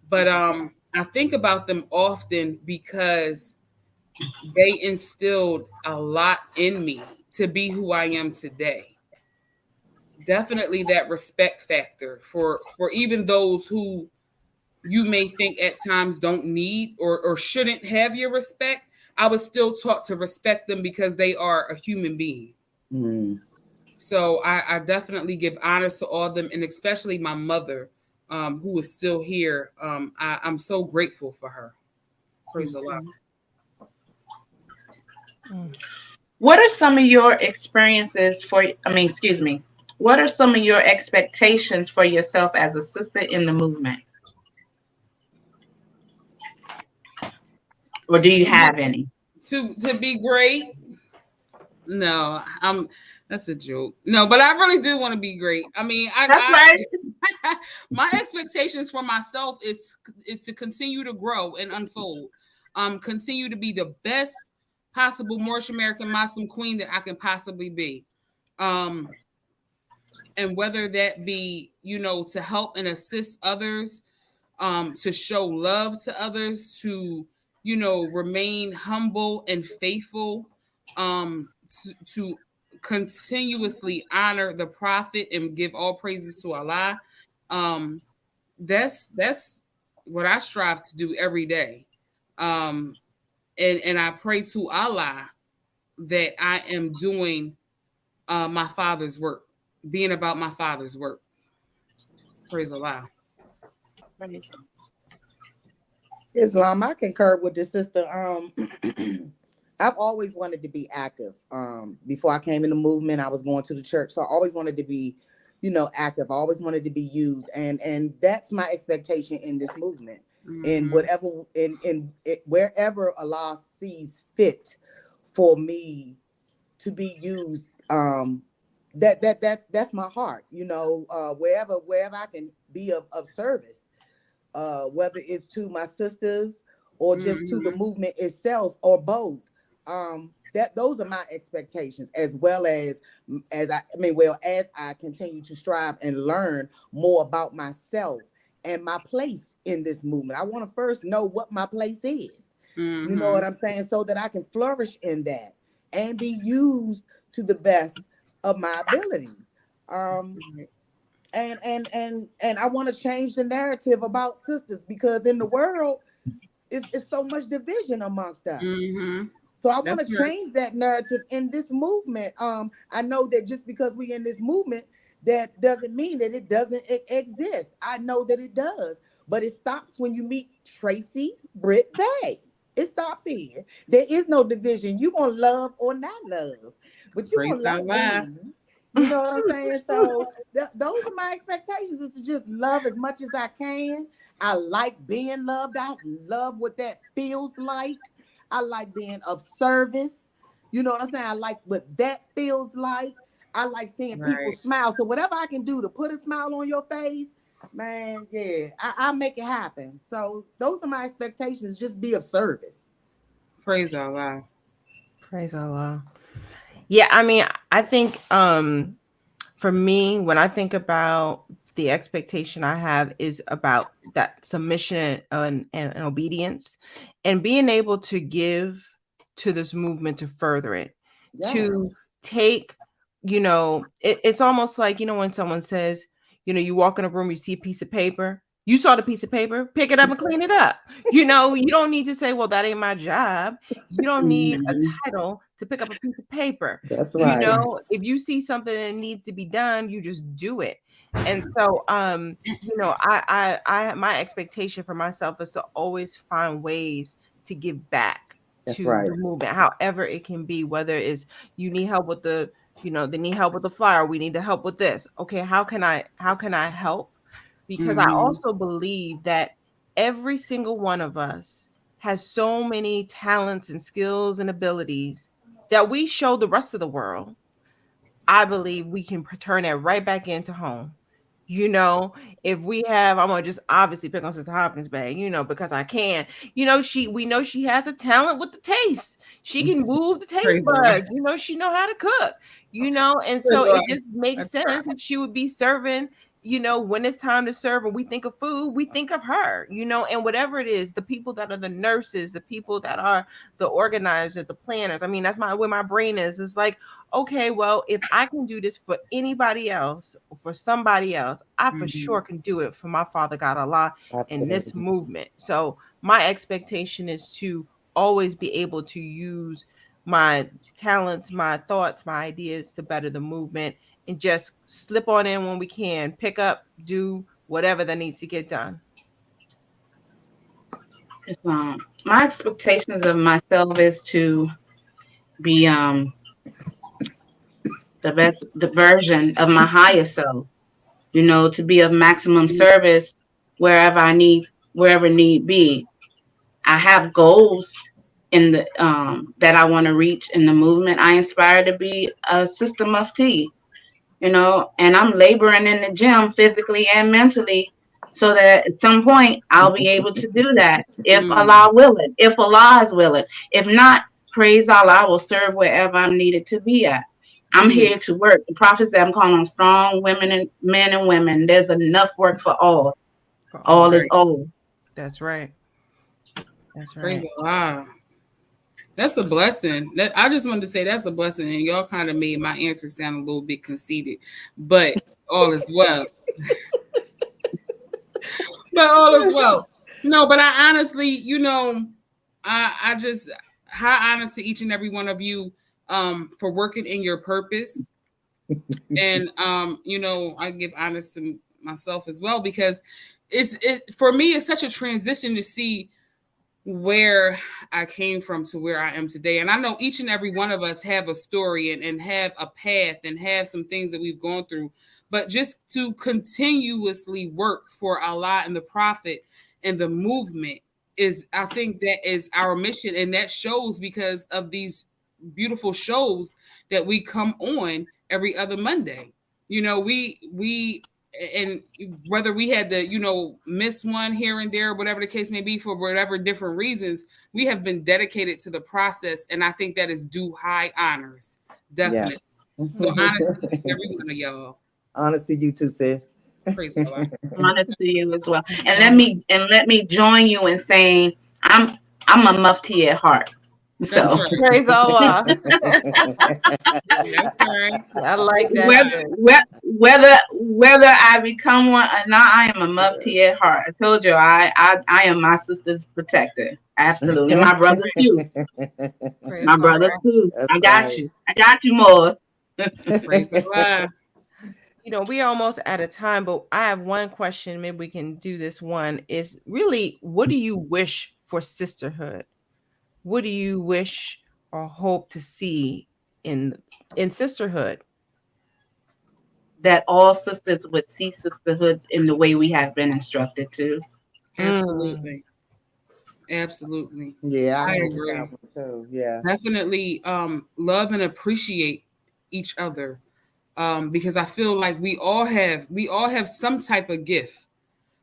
But I think about them often because they instilled a lot in me to be who I am today. Definitely that respect factor for even those who you may think at times don't need or shouldn't have your respect. I was still taught to respect them because they are a human being. Mm. So I definitely give honors to all of them, and especially my mother, who is still here. I'm so grateful for her. Praise Allah. What are some of your experiences what are some of your expectations for yourself as a sister in the movement? Or do you have any? To be great? No, that's a joke. No, but I really do want to be great. I mean, Right. My expectations for myself is to continue to grow and unfold. Continue to be the best possible Moorish American Muslim queen that I can possibly be. And whether that be, to help and assist others, to show love to others, to, remain humble and faithful, to continuously honor the Prophet and give all praises to Allah. That's what I strive to do every day. And I pray to Allah that I am doing my Father's work, being about my Father's work. Praise Allah. Islam, I concur with this sister. I've always wanted to be active. Before I came in the movement, I was going to the church, so I always wanted to be, active. I always wanted to be used, and that's my expectation in this movement. In whatever, wherever Allah sees fit for me to be used, that's my heart. Wherever I can be of service, whether it's to my sisters or just to the movement itself, or both. Those are my expectations, as I continue to strive and learn more about myself and my place in this movement. I want to first know what my place is. You know what I'm saying? So that I can flourish in that and be used to the best of my ability. And I want to change the narrative about sisters, because in the world it's so much division amongst us. So I want to change that narrative in this movement. I know that just because we're in this movement, that doesn't mean that it doesn't exist. I know that it does, but it stops when you meet Tracy Britt Bay. It stops here. There is no division. You gonna love or not love, but you gonna love me. You know what I'm saying? So those are my expectations, is to just love as much as I can. I like being loved. I love what that feels like. I like being of service. You know what I'm saying? I like what that feels like. I like seeing people smile. So whatever I can do to put a smile on your face, man, yeah, I'll make it happen. So those are my expectations. Just be of service. Praise Allah. Praise Allah. Yeah, I mean, I think for me, when I think about the expectation I have is about that submission and obedience, and being able to give to this movement to further it, to take, it's almost like, when someone says, you walk in a room, you see a piece of paper, you saw the piece of paper, pick it up and clean it up. You don't need to say, well, that ain't my job. You don't need a title to pick up a piece of paper. That's right. If you see something that needs to be done, you just do it. And so, I my expectation for myself is to always find ways to give back That's to right. the movement, however it can be, whether it's you need help with the, they need help with the flyer, we need to help with this. Okay, how can I help? Because I also believe that every single one of us has so many talents and skills and abilities that we show the rest of the world. I believe we can turn that right back into home. If we have, I'm gonna just obviously pick on Sister Hopkins, bag, because I can. We know she has a talent with the taste. She can move the taste buds. She know how to cook. And so it just makes sense that she would be serving. When it's time to serve and we think of food, we think of her. And whatever it is, the people that are the nurses, the people that are the organizers, the planners. I mean, that's where my brain is. It's like, okay, well, if I can do this for anybody else or for somebody else, I for sure can do it for my Father God Allah in this movement. So my expectation is to always be able to use my talents, my thoughts, my ideas to better the movement, and just slip on in when we can, pick up, do whatever that needs to get done. My expectations of myself is to be the version of my higher self, to be of maximum service wherever need be. I have goals in the that I want to reach in the movement. I aspire to be a Sister Mufti, and I'm laboring in the gym physically and mentally so that at some point I'll be able to do that if Allah willing, if Allah is willing. If not, praise Allah, I will serve wherever I'm needed to be at. I'm here to work. The Prophet said I'm calling on strong women and men and women. There's enough work for all. All is all. That's right. That's right. Praise Allah. That's a blessing. I just wanted to say that's a blessing, and y'all kind of made my answer sound a little bit conceited, but all is well. But all is well. No, but I honestly, I just high honors to each and every one of you for working in your purpose. And I give honors to myself as well, because for me, it's such a transition to see where I came from to where I am today. And I know each and every one of us have a story and have a path and have some things that we've gone through. But just to continuously work for Allah and the Prophet and the movement I think that is our mission. And that shows because of these beautiful shows that we come on every other Monday. We and whether we had to, miss one here and there, whatever the case may be, for whatever different reasons, we have been dedicated to the process. And I think that is due high honors. Definitely. Yeah. So honestly, every one of y'all. Honest to you too, sis. Praise Allah. Honest to you as well. And let me join you in saying I'm a Mufti at heart. So right. Praise Allah. That's right. I like that. Whether I become one or not, I am a Mufti at heart. I told you I am my sister's protector. Absolutely. And my brother too. My brother too. I got you. I got you more. Praise Allah. We almost out of time, but I have one question. Maybe we can do this one. Is really, what do you wish for sisterhood? What do you wish or hope to see in sisterhood? That all sisters would see sisterhood in the way we have been instructed to. Absolutely. Absolutely. Yeah, I agree. Too. Yeah. Definitely love and appreciate each other. Because I feel like we all have some type of gift.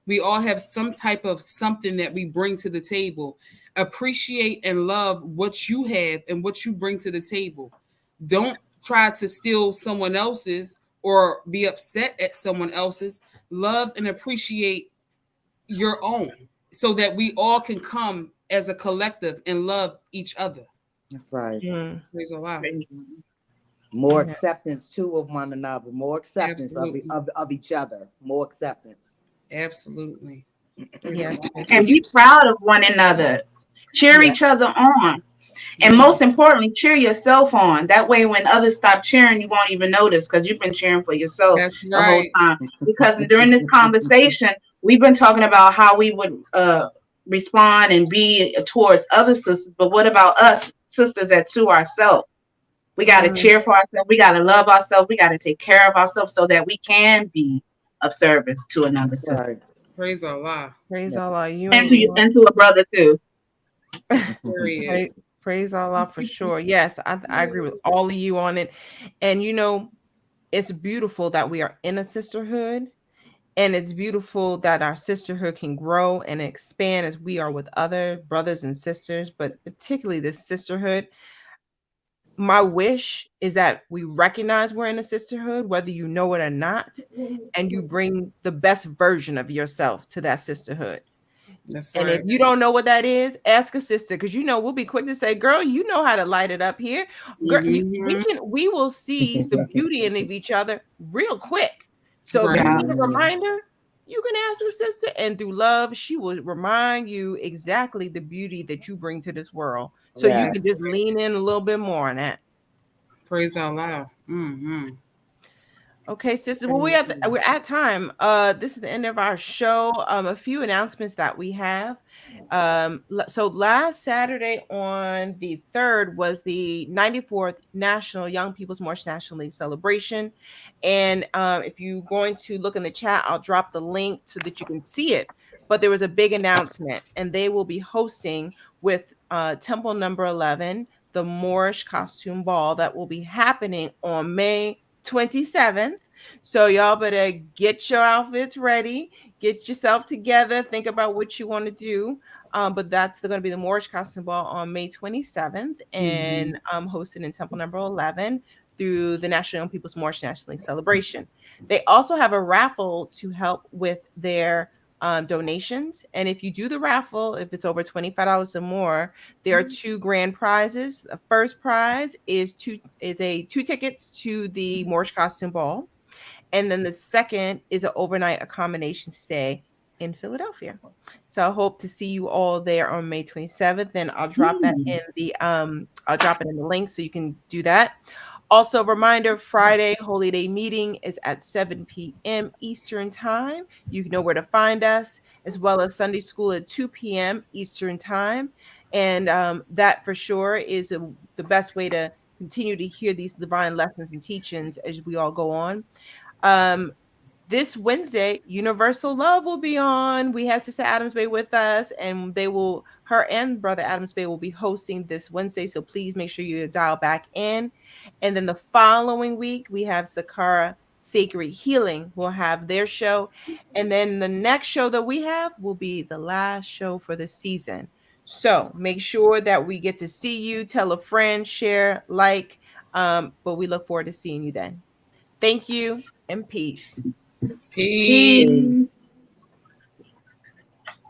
We all have some type of something that we bring to the table. Appreciate and love what you have and what you bring to the table. Don't try to steal someone else's or be upset at someone else's. Love and appreciate your own so that we all can come as a collective and love each other. That's right. Praise Allah. More acceptance too of one another, more acceptance of each other, more acceptance. Absolutely. Yeah. And be proud of one another. Cheer each other on. And most importantly, cheer yourself on. That way when others stop cheering, you won't even notice because you've been cheering for yourself the whole time. Because during this conversation, we've been talking about how we would respond and be towards other sisters, but what about us sisters that to ourselves? We got to Mm-hmm. cheer for ourselves. We got to love ourselves. We got to take care of ourselves so that we can be of service to another sister Right. Praise Allah. Praise Yeah. Allah. You and ain't to you lying. and to a brother too. Period. Praise Allah for sure. Yes, I agree with all of you on it. And it's beautiful that we are in a sisterhood. And it's beautiful that our sisterhood can grow and expand as we are with other brothers and sisters, but particularly this sisterhood. My wish is that we recognize we're in a sisterhood, whether you know it or not, and you bring the best version of yourself to that sisterhood. That's And if right. you don't know what that is, ask a sister, because we'll be quick to say, "Girl, you know how to light it up here." Girl, Mm-hmm. we will see the beauty in of each other real quick. So if you Right. Yeah. need a reminder, you can ask a sister, and through love, she will remind you exactly the beauty that you bring to this world. So you Yes. can just lean in a little bit more on that. Praise Allah. Mm-hmm. Okay, sisters. Well, we're at time. This is the end of our show. A few announcements that we have. So last Saturday on the 3rd was the 94th National Young People's Moorish National League celebration. And if you're going to look in the chat, I'll drop the link so that you can see it. But there was a big announcement, and they will be hosting with Temple Number 11 the Moorish Costume Ball that will be happening on May 27th. So y'all better get your outfits ready, get yourself together, think about what you want to do. But that's going to be the Moorish Costume Ball on May 27th and hosted in Temple Number 11 through the National Young People's Moorish National League celebration. They also have a raffle to help with their donations. And if you do the raffle, if it's over $25 or more, there are two grand prizes. The first prize is two tickets to the Moorish Costume Ball. And then the second is an overnight accommodation stay in Philadelphia. So I hope to see you all there on May 27th. And I'll drop that in the I'll drop it in the link so you can do that. Also, reminder, Friday Holy Day meeting is at 7 p.m. Eastern time. You know where to find us, as well as Sunday school at 2 p.m. Eastern time. And that for sure is the best way to continue to hear these divine lessons and teachings as we all go on. This Wednesday, Universal Love will be on. We have Sister Adams Bay with us, and her and Brother Adams Bay will be hosting this Wednesday. So please make sure you dial back in. And then the following week, we have Sakara Sacred Healing will have their show. And then the next show that we have will be the last show for the season. So make sure that we get to see you, tell a friend, share, like. But we look forward to seeing you then. Thank you and peace. Peace. Peace.